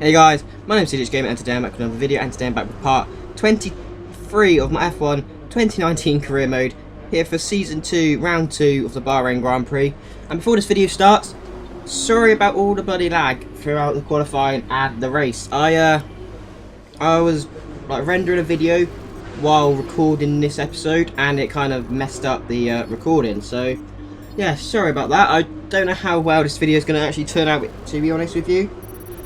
Hey guys, my name's CONSTRUCTOR'S and today I'm back with another video, and today I'm back with part 23 of my F1 2019 career mode here for season 2, round 2 of the Bahrain Grand Prix. And before this video starts, sorry about all the bloody lag throughout the qualifying and the race. I was rendering a video while recording this episode and it kind of messed up the recording, so yeah, sorry about that. I don't know how well this video is going to actually turn out, to be honest with you.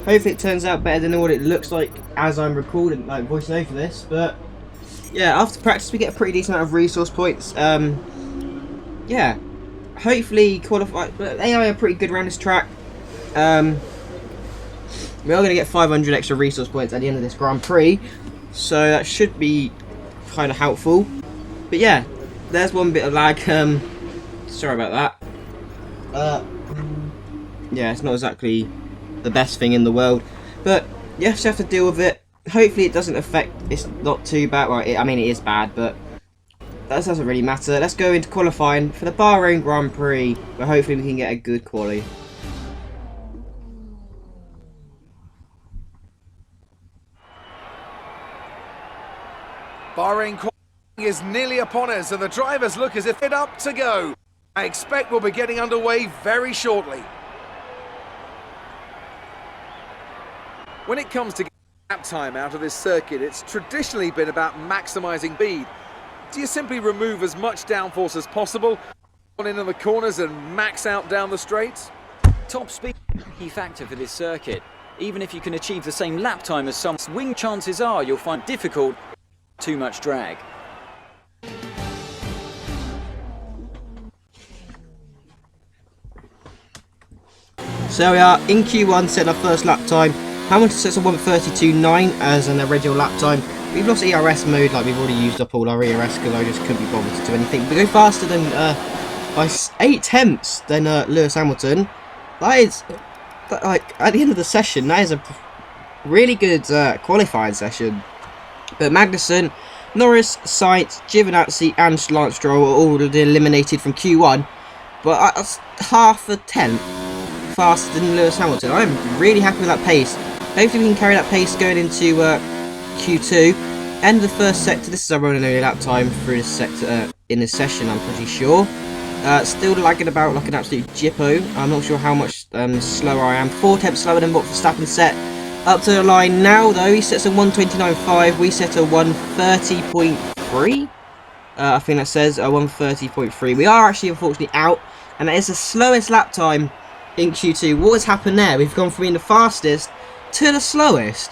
Hopefully it turns out better than what it looks like as I'm recording, voicing over this. But yeah, after practice we get a pretty decent amount of resource points. Yeah, hopefully qualify. AI are pretty good around this track. We are going to get 500 extra resource points at the end of this Grand Prix, so that should be kind of helpful. But yeah, there's one bit of lag. Sorry about that. Yeah, it's not exactly the best thing in the world, but you just have to deal with it. Hopefully it doesn't affect, it's not too bad. Well, I mean it is bad, but that doesn't really matter. Let's go into qualifying for the Bahrain Grand Prix, where hopefully we can get a good quali. Bahrain qualifying is nearly upon us and the drivers look as if they're up to go. I expect we'll be getting underway very shortly. When it comes to lap time out of this circuit, it's traditionally been about maximising speed. Do you simply remove as much downforce as possible, on into the corners and max out down the straights? Top speed is a key factor for this circuit. Even if you can achieve the same lap time as some swing, chances are you'll find difficult too much drag. So we are in Q1, set our first lap time. Hamilton sets a 1:32.9 as an original lap time. We've lost ERS mode, we've already used up all our ERS because I just couldn't be bothered to do anything. We go faster than by 8 tenths than Lewis Hamilton. That is, at the end of the session, that is a really good qualifying session. But Magnussen, Norris, Sainz, Giovinazzi and Lance Stroll are all eliminated from Q1. But that's half a tenth faster than Lewis Hamilton. I'm really happy with that pace. Hopefully we can carry that pace going into Q2. End of the first sector. This is our only lap time through this sector in this session, I'm pretty sure. Still lagging about like an absolute jippo. I'm not sure how much slower I am. 4 tenths slower than what Verstappen set. Up to the line now though, he sets a 1:29.5. We set a 1:30.3. I think that says a 1:30.3. We are actually unfortunately out, and that is the slowest lap time in Q2. What has happened there? We've gone from being the fastest to the slowest.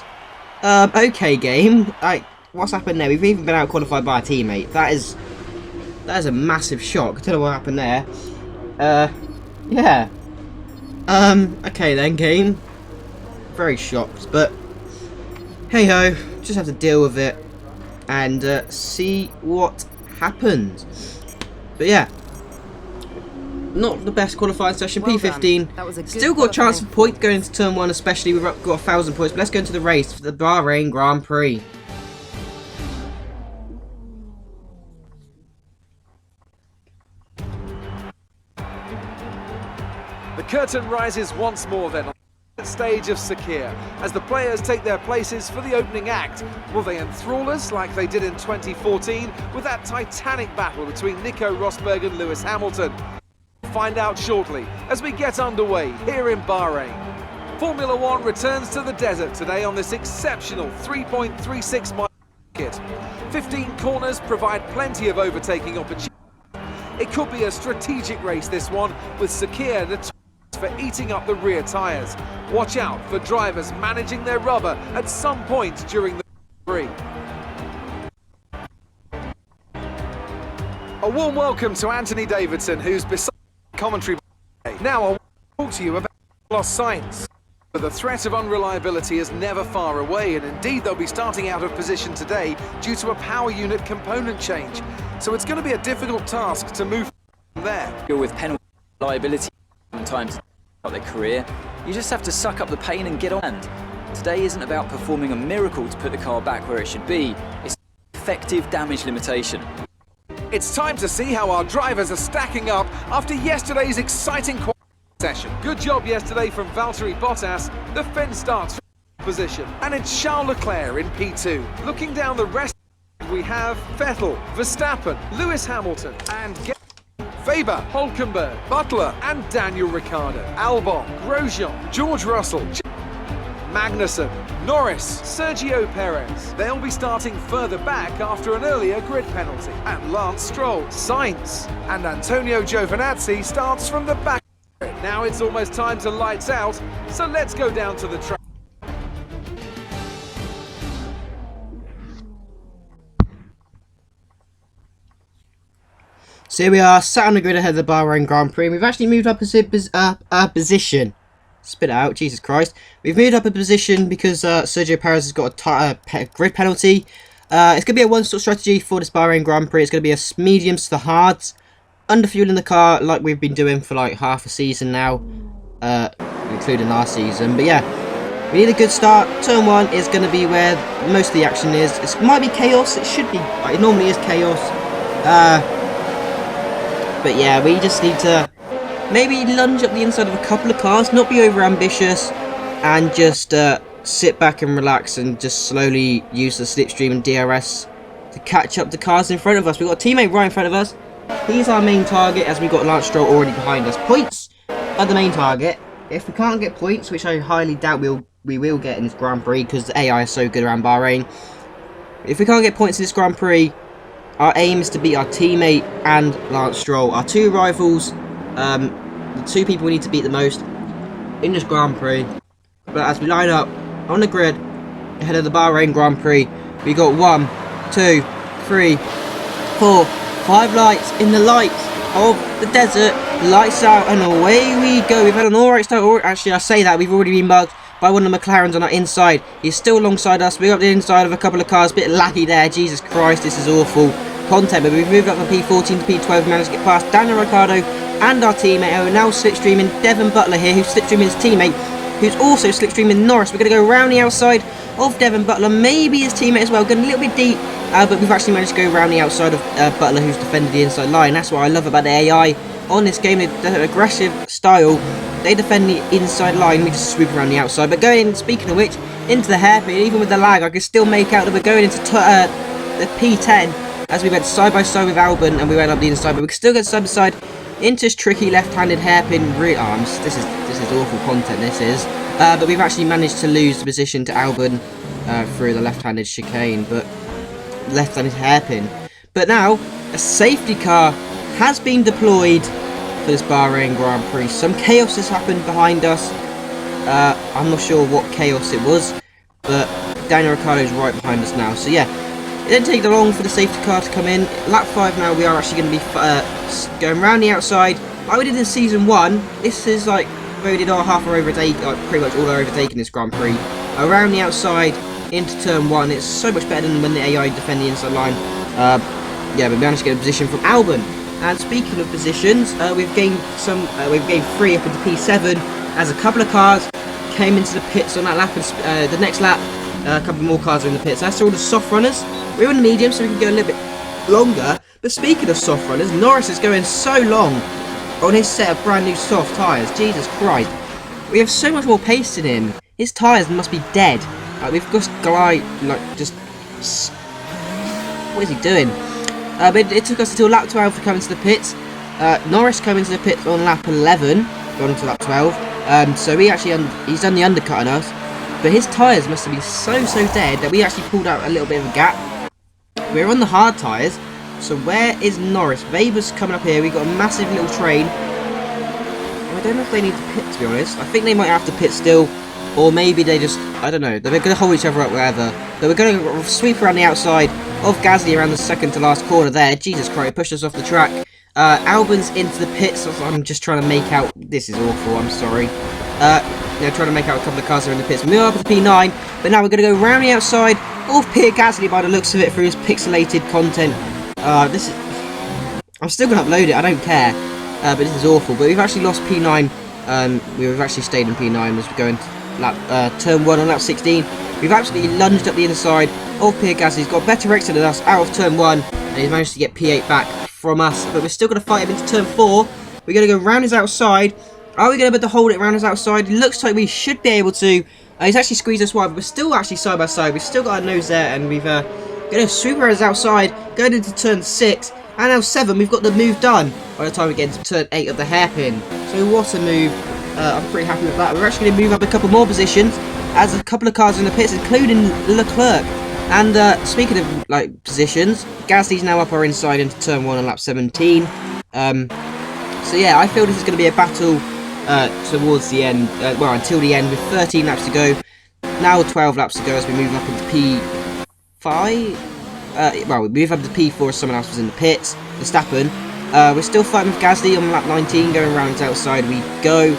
Okay, game. What's happened there? We've even been out qualified by a teammate. That is a massive shock. I don't know what happened there. Yeah. Okay then, game. Very shocked, but hey ho. Just have to deal with it and see what happens. But yeah. Not the best qualifying session, well P15. Still got a chance of point going into turn 1, especially we've got 1,000 points. But let's go into the race for the Bahrain Grand Prix. The curtain rises once more then on the stage of Sakir as the players take their places for the opening act. Will they enthrall us like they did in 2014 with that titanic battle between Nico Rosberg and Lewis Hamilton? Find out shortly as we get underway here in Bahrain. Formula One returns to the desert today on this exceptional 3.36 mile circuit. 15 corners provide plenty of overtaking opportunity. It could be a strategic race, this one, with Sakir notorious for eating up the rear tyres. Watch out for drivers managing their rubber at some point during the race. A warm welcome to Anthony Davidson, who's beside commentary. Now I'll talk to you about lost Sainz. But the threat of unreliability is never far away, and indeed they'll be starting out of position today due to a power unit component change. So it's going to be a difficult task to move from there. With penalty liability sometimes about their career, you just have to suck up the pain and get on. And today isn't about performing a miracle to put the car back where it should be. It's effective damage limitation. It's time to see how our drivers are stacking up after yesterday's exciting session. Good job yesterday from Valtteri Bottas. The fin starts position. And it's Charles Leclerc in P2. Looking down the rest, we have Vettel, Verstappen, Lewis Hamilton, and Weber, Hülkenberg, Butler, and Daniel Ricciardo. Albon, Grosjean, George Russell, Magnussen, Norris, Sergio Perez. They'll be starting further back after an earlier grid penalty. And Lance Stroll, Sainz, and Antonio Giovinazzi starts from the back. Now it's almost time to lights out, so let's go down to the track. So here we are, sat on the grid ahead of the Bahrain Grand Prix, and we've actually moved up a position. Spit it out, Jesus Christ. We've moved up a position because Sergio Perez has got a grid penalty. It's going to be a one-stop strategy for this Bahrain Grand Prix. It's going to be a mediums to the hards. Underfueling the car like we've been doing for like half a season now. Including last season. But yeah, we need a good start. Turn 1 is going to be where most of the action is. It might be chaos. It should be. It normally is chaos. But yeah, we just need to maybe lunge up the inside of a couple of cars, not be over ambitious, and just sit back and relax and just slowly use the slipstream and DRS to catch up the cars in front of us. We've got a teammate right in front of us. He's our main target, as we've got Lance Stroll already behind us. Points are the main target. If we can't get points, which I highly doubt we will get in this Grand Prix because the AI is so good around Bahrain. If we can't get points in this Grand Prix, our aim is to beat our teammate and Lance Stroll, our two rivals, the two people we need to beat the most in this Grand Prix. But as we line up on the grid ahead of the Bahrain Grand Prix, we got 1, 2, 3, 4, 5 lights in the lights of the desert. Lights out and away we go. We've had an alright start. Actually, I say that we've already been mugged by one of the McLarens on our inside. He's still alongside us. We're up the inside of a couple of cars. Bit laggy there. Jesus Christ, this is awful content. But we've moved up from P14 to P12. We managed to get past Daniel Ricciardo and our teammate. And we're now slipstreaming Devon Butler here, who's slipstreaming his teammate, who's also slipstreaming Norris. We're going to go around the outside of Devon Butler, maybe his teammate as well, going a little bit deep, but we've actually managed to go around the outside of Butler, who's defended the inside line. That's what I love about the AI on this game. The aggressive style, they defend the inside line, we just swoop around the outside. But going in, speaking of which, into the hairpin, even with the lag, I can still make out that we're going into the P10, as we went side by side with Albon, and we went up the inside, but we can still get side by side into this tricky left-handed hairpin arms. This is awful content, this is. But we've actually managed to lose the position to Albon through the left-handed chicane, but left-handed hairpin. But now, a safety car has been deployed for this Bahrain Grand Prix. Some chaos has happened behind us. I'm not sure what chaos it was, but Daniel Ricciardo is right behind us now. So yeah, it didn't take long for the safety car to come in. Lap 5 now, we are actually going to be going around the outside. Like we did in Season 1, this is like where we did our half our overtake, like pretty much all our overtake in this Grand Prix. Around the outside into Turn 1, it's so much better than when the AI defend the inside line. Yeah, we managed to get a position from Albon. And speaking of positions, we've gained 3 up into P7 as a couple of cars came into the pits on that lap, and the next lap a couple more cars are in the pits. That's all the soft runners. We're in the medium, so we can go a little bit longer. But speaking of soft runners, Norris is going so long on his set of brand new soft tyres. Jesus Christ, we have so much more pace in him. His tyres must be dead. We've just what is he doing? But it took us until lap 12 to come into the pits. Norris came into the pits on lap 11, gone into lap 12. So he's done the undercut on us. But his tyres must have been so dead that we actually pulled out a little bit of a gap. We're on the hard tyres. So where is Norris? Weber's coming up here. We've got a massive little train. I don't know if they need to pit, to be honest. I think they might have to pit still. Or maybe they just, I don't know. They're going to hold each other up wherever. But we're going to sweep around the outside of Gasly around the second to last corner there. Jesus Christ, pushed us off the track. Albon's into the pits. I'm just trying to make out. This is awful, I'm sorry. Trying to make out a couple of cars that are in the pits. We're up to P9, but now we're going to go around the outside of Pierre Gasly by the looks of it through his pixelated content. I'm still going to upload it, I don't care. But this is awful. But we've actually lost P9. We've actually stayed in P9 as we go into Turn 1 on lap 16. We've absolutely lunged up the inside of Pierre Gasly. He's got a better exit than us out of Turn 1, and he's managed to get P8 back from us. But we're still going to fight him into Turn 4. We're going to go round his outside. Are we going to be able to hold it around his outside? It looks like we should be able to. He's actually squeezed us wide, but we're still actually side by side. We've still got our nose there, and we've got a super errors outside, going into turn 6, and now 7. We've got the move done by the time we get into turn 8 of the hairpin. So what a move. I'm pretty happy with that. We're actually going to move up a couple more positions, as a couple of cars in the pits, including Leclerc. And speaking of like positions, Gasly's now up our inside into turn 1 on lap 17. So yeah, I feel this is going to be a battle towards the end, well, until the end, with 13 laps to go. Now 12 laps to go as we move up into P5. Well, we move up to P4 as someone else was in the pits, Verstappen. We're still fighting with Gasly on lap 19, going around his outside we go.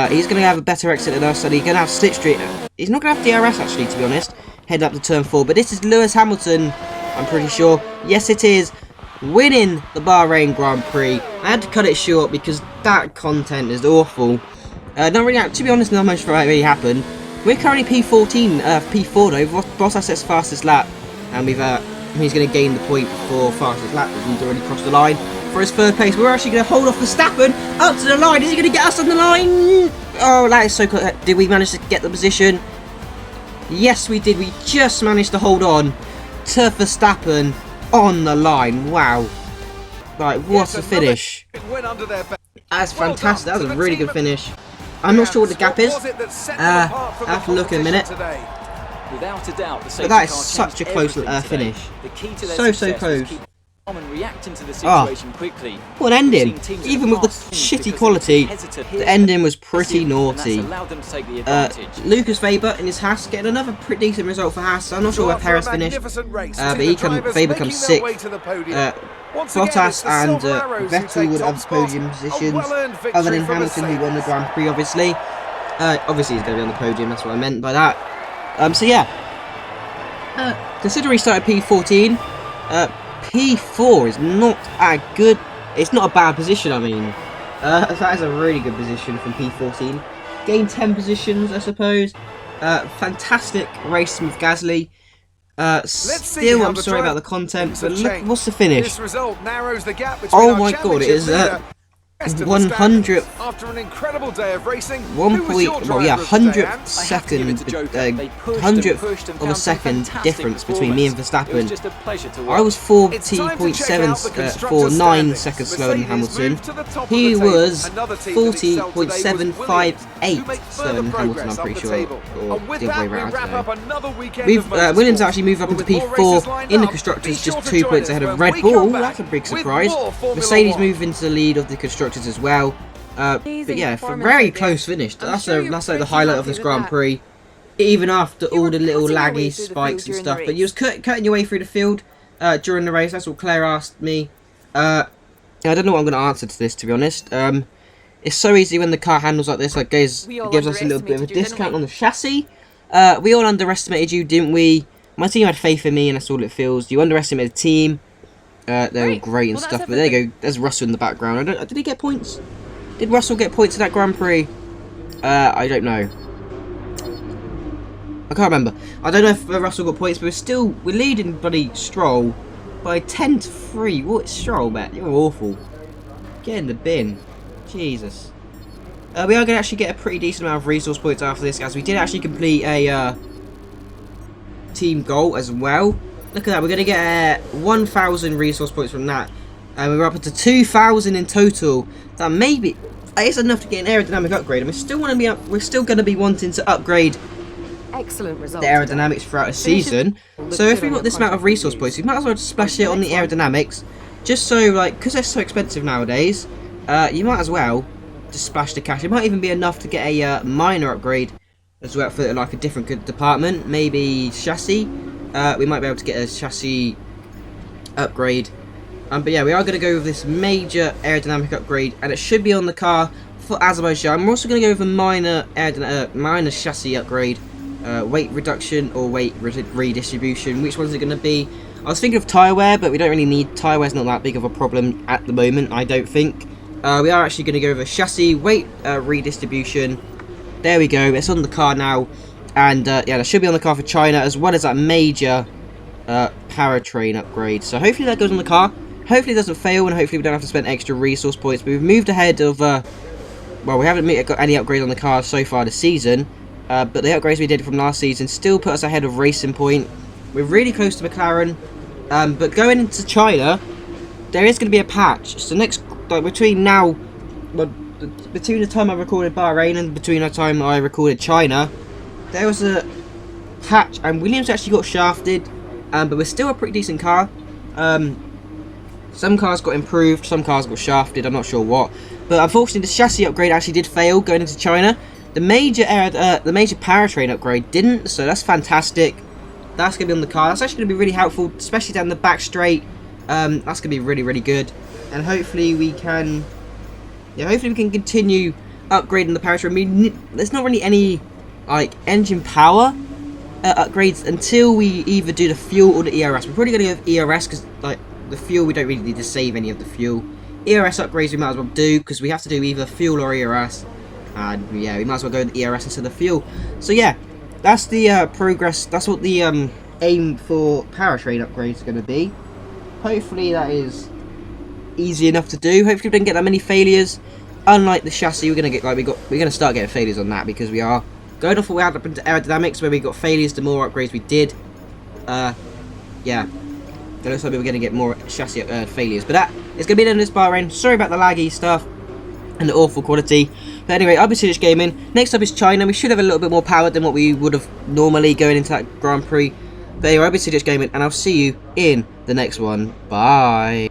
He's going to have a better exit than us, and he's going to have slipstream. He's not going to have DRS, actually, to be honest, heading up to turn 4. But this is Lewis Hamilton, I'm pretty sure. Yes, it is. Winning the Bahrain Grand Prix. I had to cut it short because that content is awful. Not really, to be honest, not much really happened. We're currently P14, P4 though. Bottas sets fastest lap, and he's going to gain the point for fastest lap as he's already crossed the line for his third place. We're actually going to hold off Verstappen up to the line. Is he going to get us on the line? Oh, that is so cool. Did we manage to get the position? Yes, we did. We just managed to hold on to Verstappen on the line. Wow. Right, what a finish. That's fantastic. That was a really good finish. I'm not sure what the gap is. I'll have to look in a minute. Without a doubt, but that is such a close finish. So close. And reacting to the situation quickly. What an ending! Even with the shitty quality, the ending was pretty naughty. Lucas Weber in his Haas getting another pretty decent result for Haas. I'm not sure where Perez finished, but Weber comes 6th. Bottas and Vettel would have podium positions, other than Hamilton, who won the Grand Prix, obviously. Obviously he's going to be on the podium, that's what I meant by that. So yeah, considering he started P14, P4 is not a good, it's not a bad position, I mean. That is a really good position from P14. Gained 10 positions, I suppose. Fantastic race with Gasly. Still, I'm sorry about the content, but look, what's the finish? Oh my god, it is 100th after an incredible day of racing. 100th second, 100th of a second difference between me and Verstappen. I was 40.7 for 9 seconds slower than Hamilton. He was 40.758 slower than Hamilton, I'm pretty sure, or the other way around. Williams actually moved up into P4 in the Constructors, just 2 points ahead of Red Bull. That's a big surprise. Mercedes moved into the lead of the Constructors as well, but yeah, for a very close finish. That's like the highlight of this Grand Prix, even after all the little laggy spikes and stuff. But you was cutting your way through the field during the race. That's what Claire asked me. I don't know what I'm going to answer to this, to be honest. It's so easy when the car handles like this. Like, it gives us a little bit of a discount on the chassis. We all underestimated you, didn't we? My team had faith in me, and that's all it feels. You underestimated the team. They're all great and stuff, but there you go. There's Russell in the background. Did he get points? Did Russell get points in that Grand Prix? I don't know. I can't remember. I don't know if Russell got points, but we're leading bloody Stroll by 10-3. What, Stroll, man? You're awful. Get in the bin. Jesus. We are going to actually get a pretty decent amount of resource points after this, as we did actually complete a team goal as well. Look at that, we're going to get 1,000 resource points from that. And we're up to 2,000 in total. That maybe is enough to get an aerodynamic upgrade. And we're still going to be wanting to upgrade the aerodynamics throughout a season. So if we've got this amount of resource points, we might as well just splash it on the aerodynamics. Just so, like, because they're so expensive nowadays, you might as well just splash the cash. It might even be enough to get a minor upgrade as well for like a different department. Maybe chassis. We might be able to get a chassis upgrade. But yeah, we are going to go with this major aerodynamic upgrade, and it should be on the car for Azerbaijan. I'm also going to go with a minor chassis upgrade, weight reduction or weight redistribution. Which one's it going to be? I was thinking of tyre wear, but we don't really need tyre wear's not that big of a problem at the moment, I don't think. We are actually going to go with a chassis weight redistribution. There we go. It's on the car now. And yeah, that should be on the car for China, as well as that major powertrain upgrade. So hopefully that goes on the car. Hopefully it doesn't fail, and hopefully we don't have to spend extra resource points. But we've moved ahead of, well, we haven't got any upgrades on the car so far this season. but the upgrades we did from last season still put us ahead of Racing Point. We're really close to McLaren, but going into China, there is going to be a patch. So next, like between now, well, between the time I recorded Bahrain and between the time I recorded China, there was a patch, and Williams actually got shafted, but we're still a pretty decent car. Some cars got improved, some cars got shafted, I'm not sure what. But unfortunately, the chassis upgrade actually did fail going into China. The major powertrain upgrade didn't, so that's fantastic. That's going to be on the car. That's actually going to be really helpful, especially down the back straight. That's going to be really, really good. And hopefully we can... yeah, hopefully we can continue upgrading the powertrain. I mean, there's not really any, like, engine power upgrades until we either do the fuel or the ERS. We're probably going to go with ERS because, like, the fuel, we don't really need to save any of the fuel. ERS upgrades we might as well do because we have to do either fuel or ERS. And yeah, we might as well go with the ERS instead of fuel. So yeah, that's the progress. That's what the aim for powertrain upgrades is going to be. Hopefully that is easy enough to do. Hopefully we don't get that many failures. Unlike the chassis, we're going to get we're going to start getting failures on that because we are going off what we had up into aerodynamics where we got failures the more upgrades we did. Yeah. It looks like we're going to get more chassis failures. But that is going to be the end of this Bahrain. Sorry about the laggy stuff and the awful quality. But anyway, I'll be Serious Gaming. Next up is China. We should have a little bit more power than what we would have normally going into that Grand Prix. But anyway, I'll be Serious Gaming, and I'll see you in the next one. Bye.